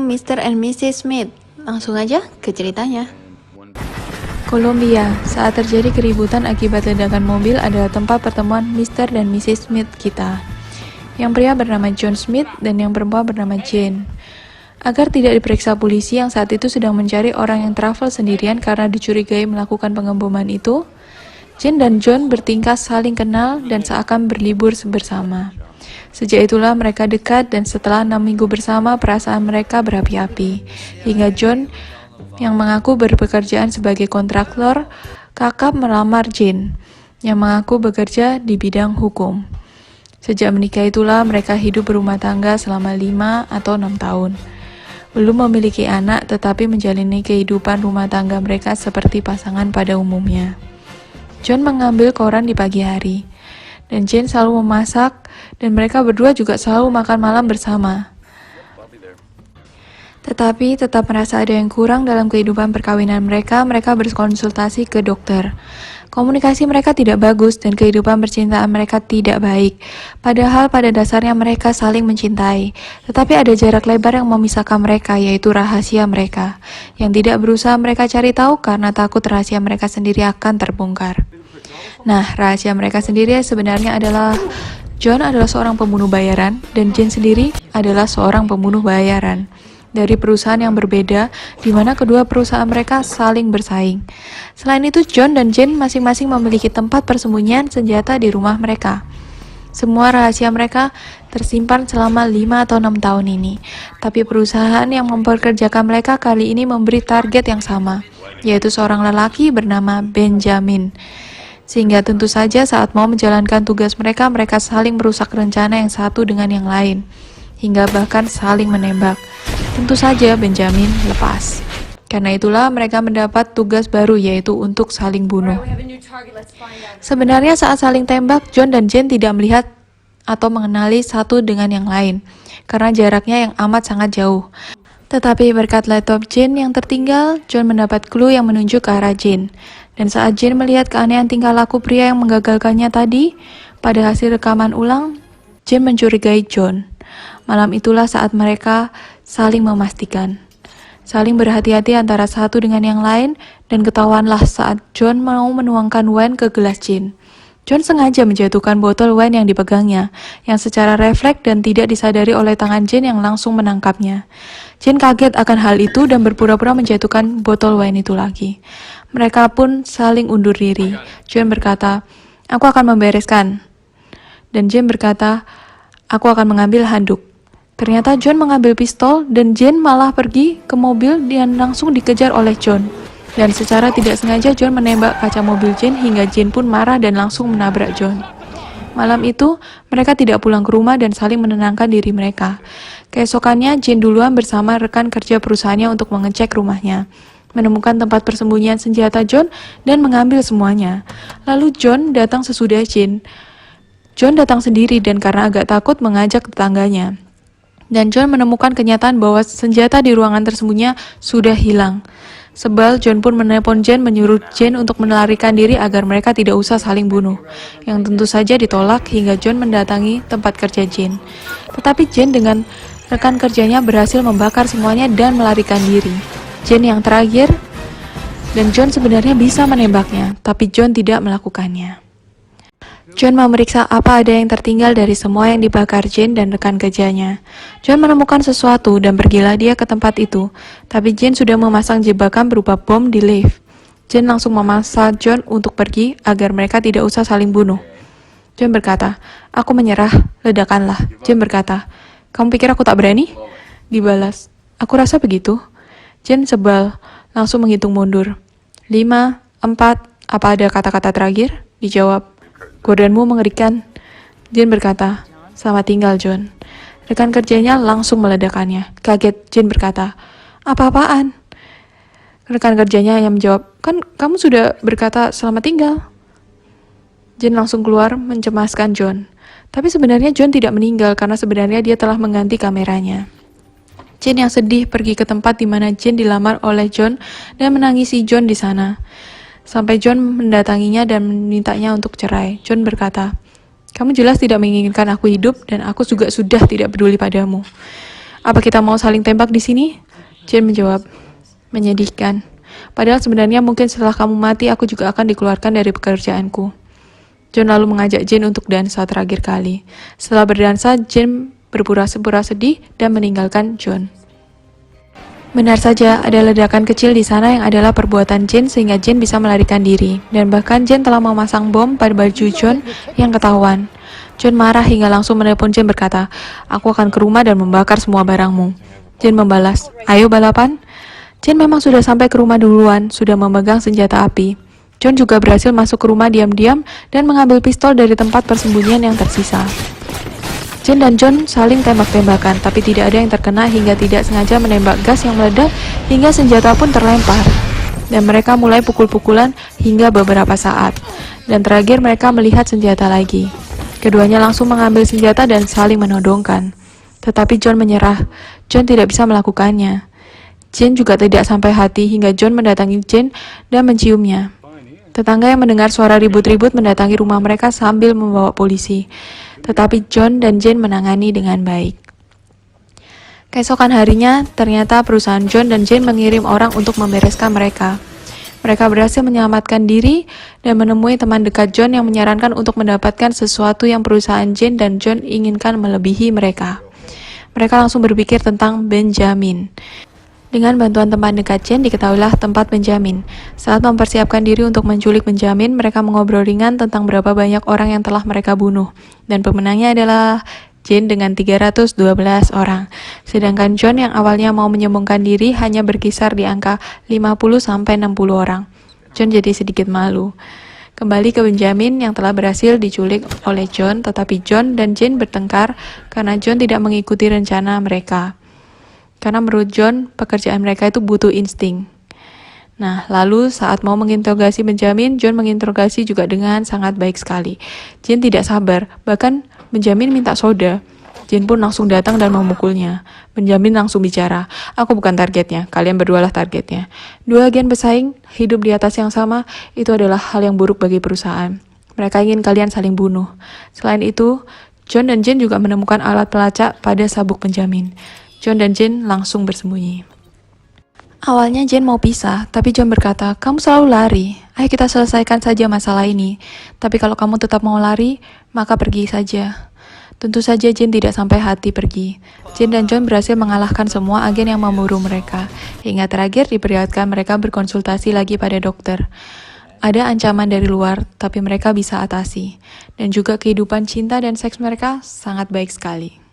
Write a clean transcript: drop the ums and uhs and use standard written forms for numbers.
Mr. and Mrs. Smith. Langsung aja ke ceritanya. Kolombia, saat terjadi keributan akibat ledakan mobil adalah tempat pertemuan Mr. dan Mrs. Smith kita. Yang pria bernama John Smith dan yang perempuan bernama Jane. Agar tidak diperiksa polisi yang saat itu sedang mencari orang yang travel sendirian karena dicurigai melakukan pengeboman itu, Jane dan John bertingkah saling kenal dan seakan berlibur bersama. Sejak itulah mereka dekat dan setelah 6 minggu bersama perasaan mereka berapi-api. Hingga John yang mengaku berpekerjaan sebagai kontraktor kakap melamar Jane yang mengaku bekerja di bidang hukum. Sejak menikah itulah mereka hidup berumah tangga selama 5 atau 6 tahun. Belum memiliki anak tetapi menjalani kehidupan rumah tangga mereka seperti pasangan pada umumnya. John mengambil koran di pagi hari, dan Jane selalu memasak, dan mereka berdua juga selalu makan malam bersama. Tetapi tetap merasa ada yang kurang dalam kehidupan perkawinan mereka berkonsultasi ke dokter. Komunikasi mereka tidak bagus dan kehidupan percintaan mereka tidak baik. Padahal pada dasarnya mereka saling mencintai. Tetapi ada jarak lebar yang memisahkan mereka, yaitu rahasia mereka. Yang tidak berusaha mereka cari tahu karena takut rahasia mereka sendiri akan terbongkar. Nah, rahasia mereka sendiri sebenarnya adalah John adalah seorang pembunuh bayaran dan Jane sendiri adalah seorang pembunuh bayaran. Dari perusahaan yang berbeda, di mana kedua perusahaan mereka saling bersaing. Selain itu, John dan Jane masing-masing memiliki tempat persembunyian senjata di rumah mereka. Semua rahasia mereka tersimpan selama 5 atau 6 tahun ini. Tapi perusahaan yang mempekerjakan mereka kali ini memberi target yang sama, yaitu seorang lelaki bernama Benjamin. Sehingga tentu saja saat mau menjalankan tugas mereka saling merusak rencana yang satu dengan yang lain. Hingga bahkan saling menembak. Tentu saja Benjamin lepas. Karena itulah mereka mendapat tugas baru yaitu untuk saling bunuh. Sebenarnya saat saling tembak, John dan Jane tidak melihat atau mengenali satu dengan yang lain. Karena jaraknya yang amat sangat jauh. Tetapi berkat laptop Jane yang tertinggal, John mendapat clue yang menunjuk ke arah Jane. Dan saat Jane melihat keanehan tingkah laku pria yang menggagalkannya tadi, pada hasil rekaman ulang, Jane mencurigai John. Malam itulah saat mereka saling memastikan, saling berhati-hati antara satu dengan yang lain, dan ketahuanlah saat John mau menuangkan wine ke gelas Jane. John sengaja menjatuhkan botol wine yang dipegangnya, yang secara refleks dan tidak disadari oleh tangan Jane yang langsung menangkapnya. Jane kaget akan hal itu dan berpura-pura menjatuhkan botol wine itu lagi. Mereka pun saling undur diri. John berkata, "Aku akan membereskan." Dan Jane berkata, "Aku akan mengambil handuk." Ternyata John mengambil pistol dan Jane malah pergi ke mobil dan langsung dikejar oleh John. Dan secara tidak sengaja John menembak kaca mobil Jane hingga Jane pun marah dan langsung menabrak John. Malam itu, mereka tidak pulang ke rumah dan saling menenangkan diri mereka. Keesokannya, Jane duluan bersama rekan kerja perusahaannya untuk mengecek rumahnya, menemukan tempat persembunyian senjata John dan mengambil semuanya. Lalu John datang sesudah Jane. John datang sendiri dan karena agak takut mengajak tetangganya. Dan John menemukan kenyataan bahwa senjata di ruangan tersembunyi sudah hilang. Sebal, John pun menelpon Jane menyuruh Jane untuk melarikan diri agar mereka tidak usah saling bunuh. Yang tentu saja ditolak hingga John mendatangi tempat kerja Jane. Tetapi Jane dengan rekan kerjanya berhasil membakar semuanya dan melarikan diri. Jane yang terakhir, dan John sebenarnya bisa menembaknya, tapi John tidak melakukannya. John memeriksa apa ada yang tertinggal dari semua yang dibakar Jane dan rekan kerjanya. John menemukan sesuatu dan pergilah dia ke tempat itu, tapi Jane sudah memasang jebakan berupa bom di lift. Jane langsung memaksa John untuk pergi agar mereka tidak usah saling bunuh. John berkata, "Aku menyerah, ledakanlah." Jane berkata, "Kamu pikir aku tak berani?" Dibalas, "Aku rasa begitu." Jane sebal, langsung menghitung mundur. 5, 4, apa ada kata-kata terakhir? Dijawab, "Godaanmu mengerikan." Jane berkata, "Selamat tinggal, John." Rekan kerjanya langsung meledakannya. Kaget, Jane berkata, "Apa-apaan?" Rekan kerjanya yang menjawab, "Kan kamu sudah berkata selamat tinggal." Jane langsung keluar mencemaskan John. Tapi sebenarnya John tidak meninggal karena sebenarnya dia telah mengganti kameranya. Jane yang sedih pergi ke tempat di mana Jane dilamar oleh John dan menangisi John di sana. Sampai John mendatanginya dan memintanya untuk cerai. John berkata, "Kamu jelas tidak menginginkan aku hidup dan aku juga sudah tidak peduli padamu. Apa kita mau saling tembak di sini? Jane menjawab, menyedihkan. Padahal sebenarnya mungkin setelah kamu mati, aku juga akan dikeluarkan dari pekerjaanku. John lalu mengajak Jane untuk dansa terakhir kali. Setelah berdansa, Jane berpura-pura sedih dan meninggalkan John. Benar saja, ada ledakan kecil di sana yang adalah perbuatan Jane sehingga Jane bisa melarikan diri. Dan bahkan Jane telah memasang bom pada baju John yang ketahuan. John marah hingga langsung menelepon Jane berkata, "Aku akan ke rumah dan membakar semua barangmu." Jane membalas, "Ayo balapan?" Jane memang sudah sampai ke rumah duluan, sudah memegang senjata api. John juga berhasil masuk ke rumah diam-diam dan mengambil pistol dari tempat persembunyian yang tersisa. Jane dan John saling tembak-tembakan, tapi tidak ada yang terkena hingga tidak sengaja menembak gas yang meledak hingga senjata pun terlempar. Dan mereka mulai pukul-pukulan hingga beberapa saat. Dan terakhir mereka melihat senjata lagi. Keduanya langsung mengambil senjata dan saling menodongkan. Tetapi John menyerah. John tidak bisa melakukannya. Jane juga tidak sampai hati hingga John mendatangi Jane dan menciumnya. Tetangga yang mendengar suara ribut-ribut mendatangi rumah mereka sambil membawa polisi. Tetapi John dan Jane menangani dengan baik. Keesokan harinya, ternyata perusahaan John dan Jane mengirim orang untuk membereskan mereka. Mereka berhasil menyelamatkan diri dan menemui teman dekat John yang menyarankan untuk mendapatkan sesuatu yang perusahaan Jane dan John inginkan melebihi mereka. Mereka langsung berpikir tentang Benjamin. Dengan bantuan teman dekat Jane, diketahuilah tempat Benjamin. Saat mempersiapkan diri untuk menculik Benjamin, mereka mengobrol ringan tentang berapa banyak orang yang telah mereka bunuh. Dan pemenangnya adalah Jane dengan 312 orang. Sedangkan John yang awalnya mau menyembunyikan diri hanya berkisar di angka 50-60 orang. John jadi sedikit malu. Kembali ke Benjamin yang telah berhasil diculik oleh John, tetapi John dan Jane bertengkar karena John tidak mengikuti rencana mereka. Karena menurut John, pekerjaan mereka itu butuh insting. Nah, lalu saat mau menginterogasi Benjamin, John menginterogasi juga dengan sangat baik sekali. Jane tidak sabar, bahkan Benjamin minta soda. Jane pun langsung datang dan memukulnya. Benjamin langsung bicara, "Aku bukan targetnya, kalian berdualah targetnya." Dua agen bersaing, hidup di atas yang sama, itu adalah hal yang buruk bagi perusahaan. Mereka ingin kalian saling bunuh. Selain itu, John dan Jane juga menemukan alat pelacak pada sabuk Benjamin. John dan Jane langsung bersembunyi. Awalnya Jane mau pisah, tapi John berkata, "Kamu selalu lari. Ayo kita selesaikan saja masalah ini. Tapi kalau kamu tetap mau lari, maka pergi saja." Tentu saja Jane tidak sampai hati pergi. Jane dan John berhasil mengalahkan semua agen yang memburu mereka. Hingga terakhir diperlihatkan mereka berkonsultasi lagi pada dokter. Ada ancaman dari luar, tapi mereka bisa atasi. Dan juga kehidupan cinta dan seks mereka sangat baik sekali.